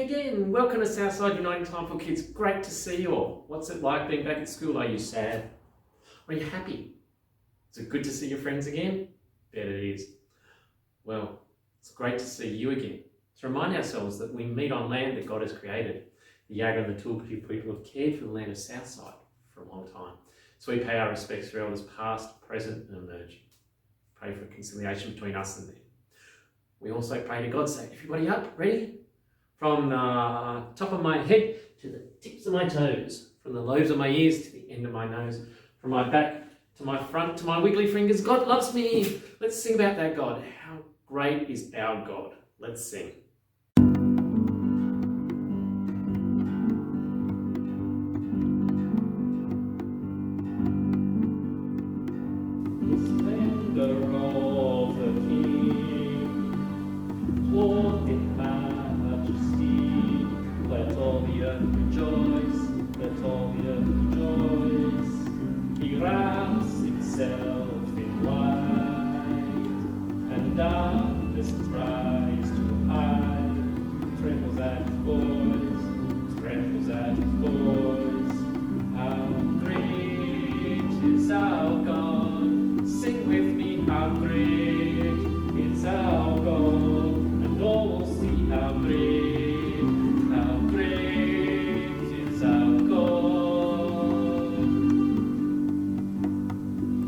again. Welcome to Southside Uniting Time for Kids. Great to see you all. What's it like being back at school? Are you sad? Are you happy? Is it good to see your friends again? Bet it is. Well, it's great to see you again. To remind ourselves that we meet on land that God has created. The Yaga and the Tulpity people have cared for the land of Southside for a long time. So we pay our respects to elders past, present and emerging. Pray for conciliation between us and them. We also pray to God, say, everybody up, ready? From the top of my head to the tips of my toes, from the lobes of my ears to the end of my nose, from my back to my front to my wiggly fingers. God loves me. Let's sing about that God. How great is our God. Let's sing. The splendor of the King, clothed in majesty, let all the earth rejoice, let all the earth rejoice. He wraps himself in light, and darkness tries to hide. Trembles at his voice, trembles at his voice. How great is our God? Sing with me, how great is our God, and all will see how great is our God.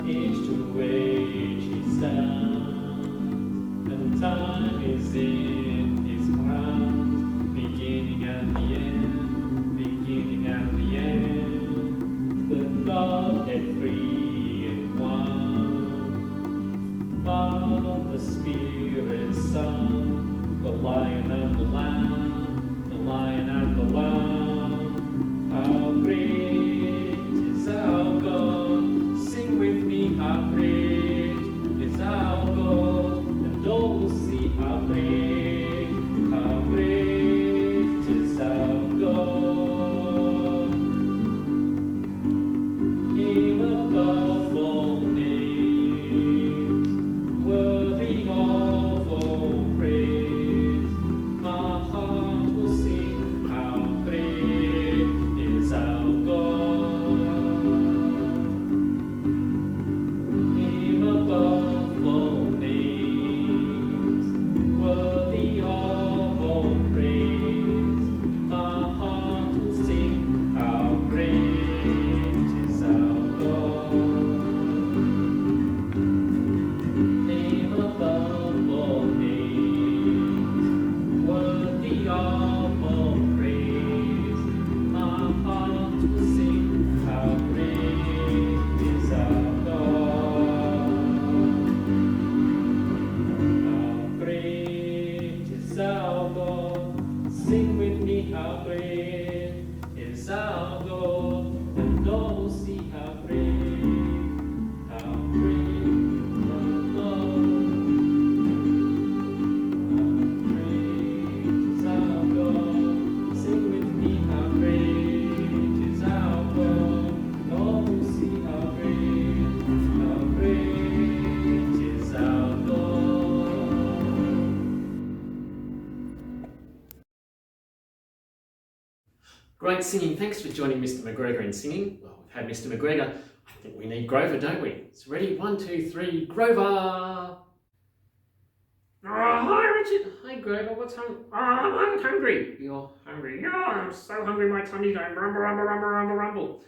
Age to age he stands, and time is in his hand, beginning and the end, beginning and the end. The Godhead three in one, Father, Spirit, Son, the Lion and the Lamb, the Lion and the Lamb. How great is our God? Sing with me, how great is our God, and all will see how great is our God. Name above all names, worthy of all praise. My heart will sing how great is our God. Name above all names, worthy of all praise. My heart will sing how great is our God. Name above all names, worthy of all praise. My heart will sing how great is our God. How great is our God? Sing with me, how great is our God, and all will see how great is our God. How great is our God? Sing with me, how great is our God, and all will see how great is our God. Great singing. Thanks for joining Mr. McGregor in singing. Well, we've had Mr. McGregor. I think we need Grover, don't we? So ready? 1, 2, 3, Grover! Oh, hi, Richard. Hi, Grover. What's hungry? Oh, I'm hungry. You're hungry. Oh, I'm so hungry. My tummy's going rumble, rumble, rumble, rumble, rumble.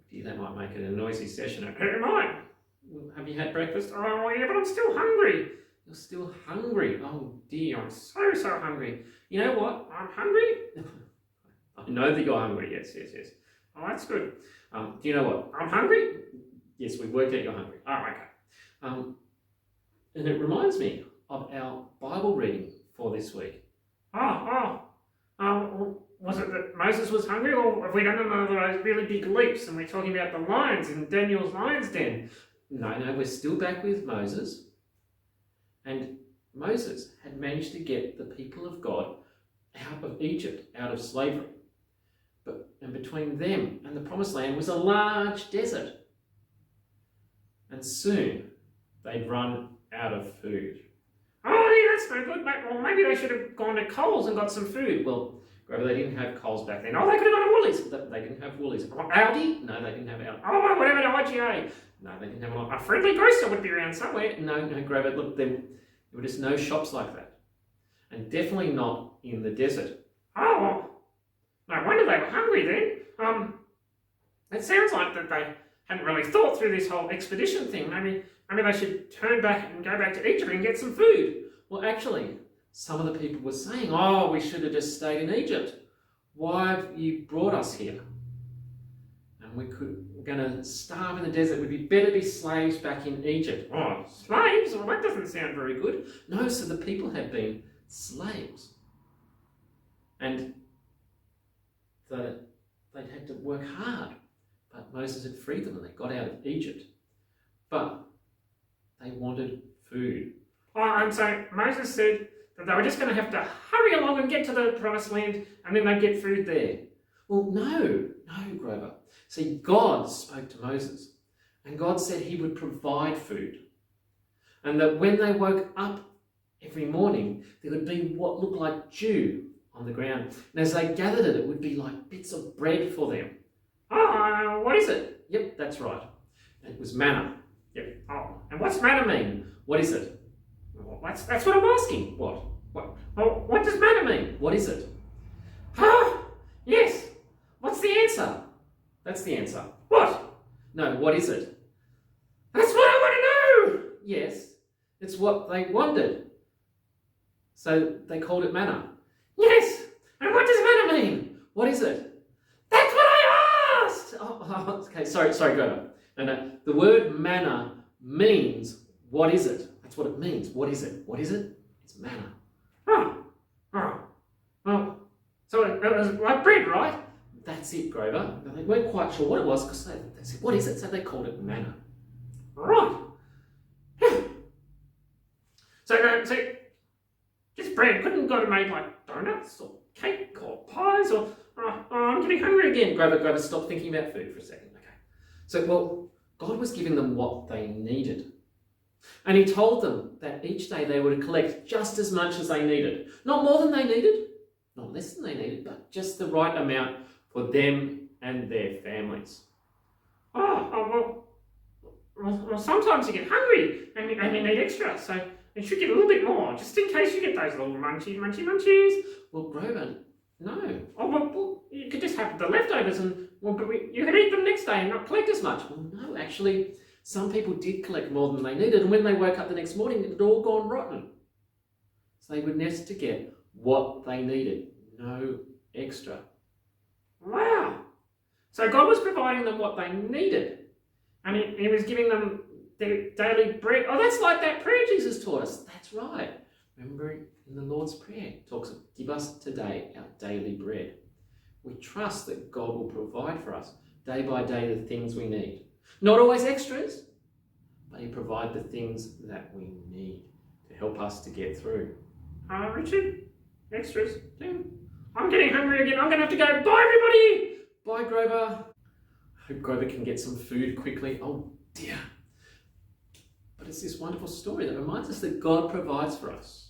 Dear, that might make it a noisy session. Who am I? Well, have you had breakfast? Oh, yeah, but I'm still hungry. You're still hungry. Oh, dear, I'm so hungry. You know what? I'm hungry. I know that you're hungry. Yes. Oh, that's good. Do you know what? I'm hungry. Yes, we worked out you're hungry. Oh, okay. And it reminds me of our Bible reading for this week. Was it that Moses was hungry, or have we done another of those really big leaps and we're talking about the lions in Daniel's lion's den? No, we're still back with Moses. And Moses had managed to get the people of God out of Egypt, out of slavery. And between them and the promised land was a large desert. And soon they'd run out of food. Oh, yeah, that's no good, mate. Well, maybe they should have gone to Coles and got some food. Well, Grover, they didn't have Coles back then. Oh, they could have gone to Woolies. They didn't have Woolies. Aldi? No, they didn't have Aldi. Oh, whatever, the IGA. No, they didn't have a friendly grocer would be around somewhere. No, Grover, look, there were just no shops like that. And definitely not in the desert. Oh, well, no wonder they were hungry then. It sounds like that they hadn't really thought through this whole expedition thing. Maybe they should turn back and go back to Egypt and get some food. Well, actually, some of the people were saying, oh, we should have just stayed in Egypt. Why have you brought us here? And we're going to starve in the desert. We'd be better to be slaves back in Egypt. Oh, slaves? Well, that doesn't sound very good. No, so the people had been slaves. And they'd had to work hard. But Moses had freed them and they got out of Egypt. But they wanted food. Oh, and so Moses said that they were just going to have to hurry along and get to the promised land and then they'd get food there. Well, no, Grover. See, God spoke to Moses and God said he would provide food. And that when they woke up every morning, there would be what looked like dew on the ground. And as they gathered it, it would be like bits of bread for them. Oh, what is it? Yep, that's right. It was manna. Yep. Oh, and what's manna mean? What is it? Well, that's what I'm asking. What? Well, what does manna mean? What is it? Ah, yes. What's the answer? That's the answer. What? No, what is it? That's what I want to know! Yes, it's what they wanted. So they called it manna. Yes, and what does manna mean? What is it? That's what I asked! Oh, okay, sorry, Grover. No, the word manna means, what is it? That's what it means. What is it? What is it? It's manna. Well, so it was like bread, right? That's it, Grover. They weren't quite sure what it was because they said, what is it? So they called it manna. Right. So just bread. Couldn't God have made like donuts or cake or pies or... Oh, I'm getting hungry again. Grover, stop thinking about food for a second. Okay. So, well, God was giving them what they needed. And he told them that each day they were to collect just as much as they needed. Not more than they needed, not less than they needed, but just the right amount for them and their families. Well, sometimes you get hungry and you need extra, so you should get a little bit more, just in case you get those little munchies. Well, Grover, no. Oh, well, you could just have the leftovers and you could eat them next day and not collect as much. Well, no, actually, some people did collect more than they needed, and when they woke up the next morning, it had all gone rotten. So they would nest to get what they needed, no extra. Wow! So God was providing them what they needed, and he was giving them their daily bread. Oh, that's like that prayer Jesus taught us. That's right. Remember in the Lord's Prayer, it talks of, give us today our daily bread. We trust that God will provide for us day by day the things we need. Not always extras, but he provides the things that we need to help us to get through. Richard, extras, Tim. I'm getting hungry again. I'm going to have to go. Bye, everybody. Bye, Grover. I hope Grover can get some food quickly. Oh, dear. But it's this wonderful story that reminds us that God provides for us.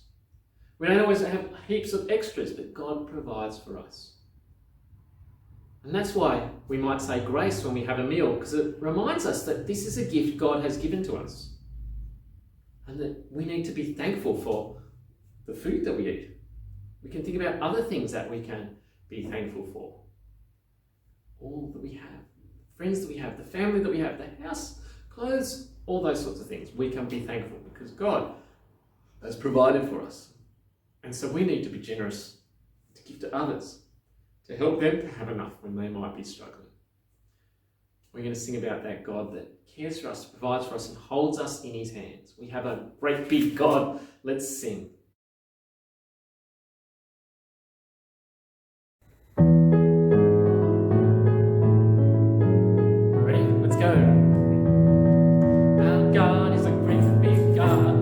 We don't always have heaps of extras, but God provides for us. And that's why we might say grace when we have a meal, because it reminds us that this is a gift God has given to us. And that we need to be thankful for the food that we eat. We can think about other things that we can be thankful for. All that we have, the friends that we have, the family that we have, the house, clothes, all those sorts of things. We can be thankful because God has provided for us. And so we need to be generous to give to others, to help them to have enough when they might be struggling. We're going to sing about that God that cares for us, provides for us, and holds us in his hands. We have a great big God. Let's sing. Ready? Let's go. Our God is a great big God.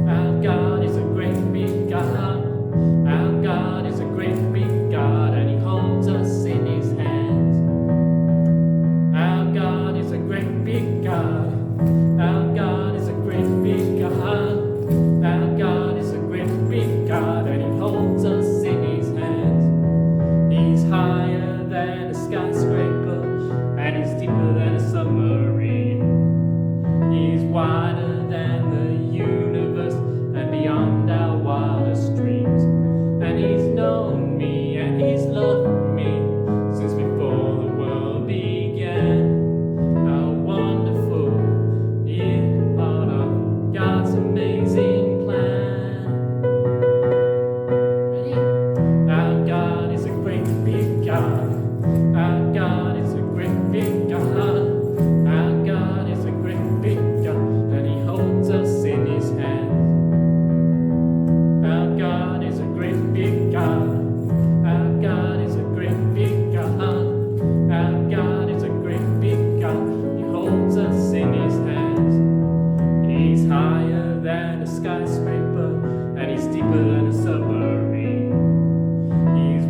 Our God is a great big God. Our God is a great big God, and he holds us in his hands. Our God is a great big God. Our God is a great big God. Our God is a great big God, and he holds us in his hands.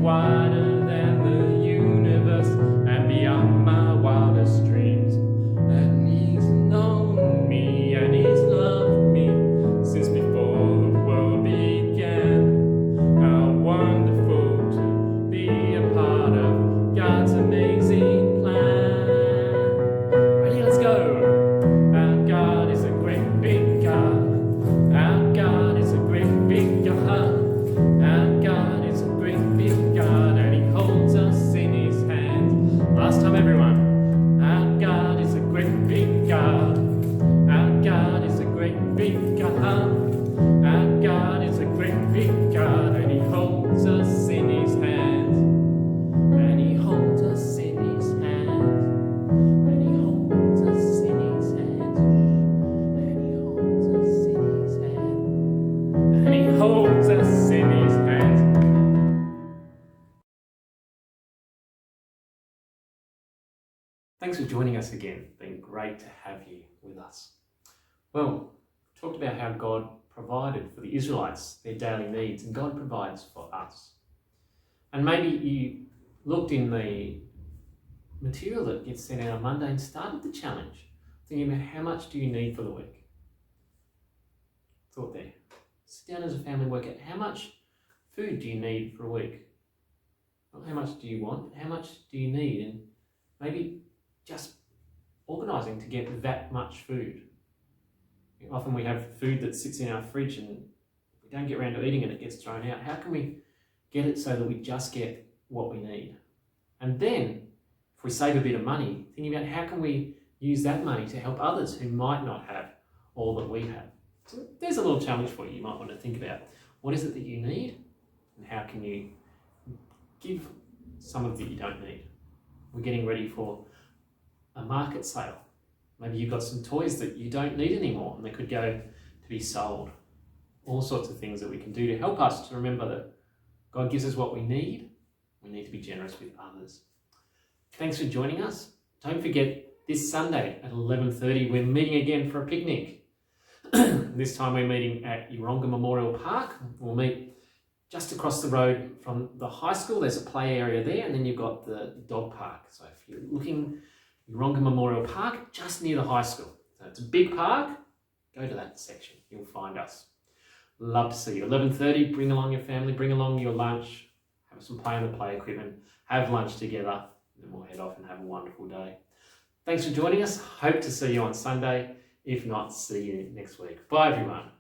wider than the universe and beyond my wildest dreams. And He's known me and He's loved me since before the world began. How wonderful to be a part of God's amazing plan. Ready, let's go. Our God is a great big God. Our God is a great big God. Our God is a great big God, and He holds us in His hands. Last time, everyone. Our God is a great big God. Our God is a great big God. Our God is a great big God, and He holds us in His hands. And He holds us in His hands. And He holds us in His hands. And He holds us in His hands. And He holds us in His hands. Thanks for joining us again. It's been great to have you with us. Well, we talked about how God provided for the Israelites their daily needs, and God provides for us. And maybe you looked in the material that gets sent out on Monday and started the challenge, thinking about how much do you need for the week? Thought there. Sit down as a family and work out how much food do you need for a week? Not how much do you want, how much do you need? And maybe just organising to get that much food. Often we have food that sits in our fridge and we don't get around to eating it, it gets thrown out. How can we get it so that we just get what we need? And then, if we save a bit of money, thinking about how can we use that money to help others who might not have all that we have. So there's a little challenge for you. You might want to think about what is it that you need and how can you give some of that you don't need. We're getting ready for a market sale. Maybe you've got some toys that you don't need anymore and they could go to be sold. All sorts of things that we can do to help us to remember that God gives us what we need. We need to be generous with others. Thanks for joining us. Don't forget, this Sunday at 11:30, we're meeting again for a picnic. This time we're meeting at Yeronga Memorial Park. We'll meet just across the road from the high school. There's a play area there, and then you've got the dog park. So if you're looking, Yeronga Memorial Park, just near the high school. So it's a big park. Go to that section. You'll find us. Love to see you. 11:30, bring along your family, bring along your lunch, have some play on the play equipment, have lunch together, and then we'll head off and have a wonderful day. Thanks for joining us. Hope to see you on Sunday. If not, see you next week. Bye, everyone.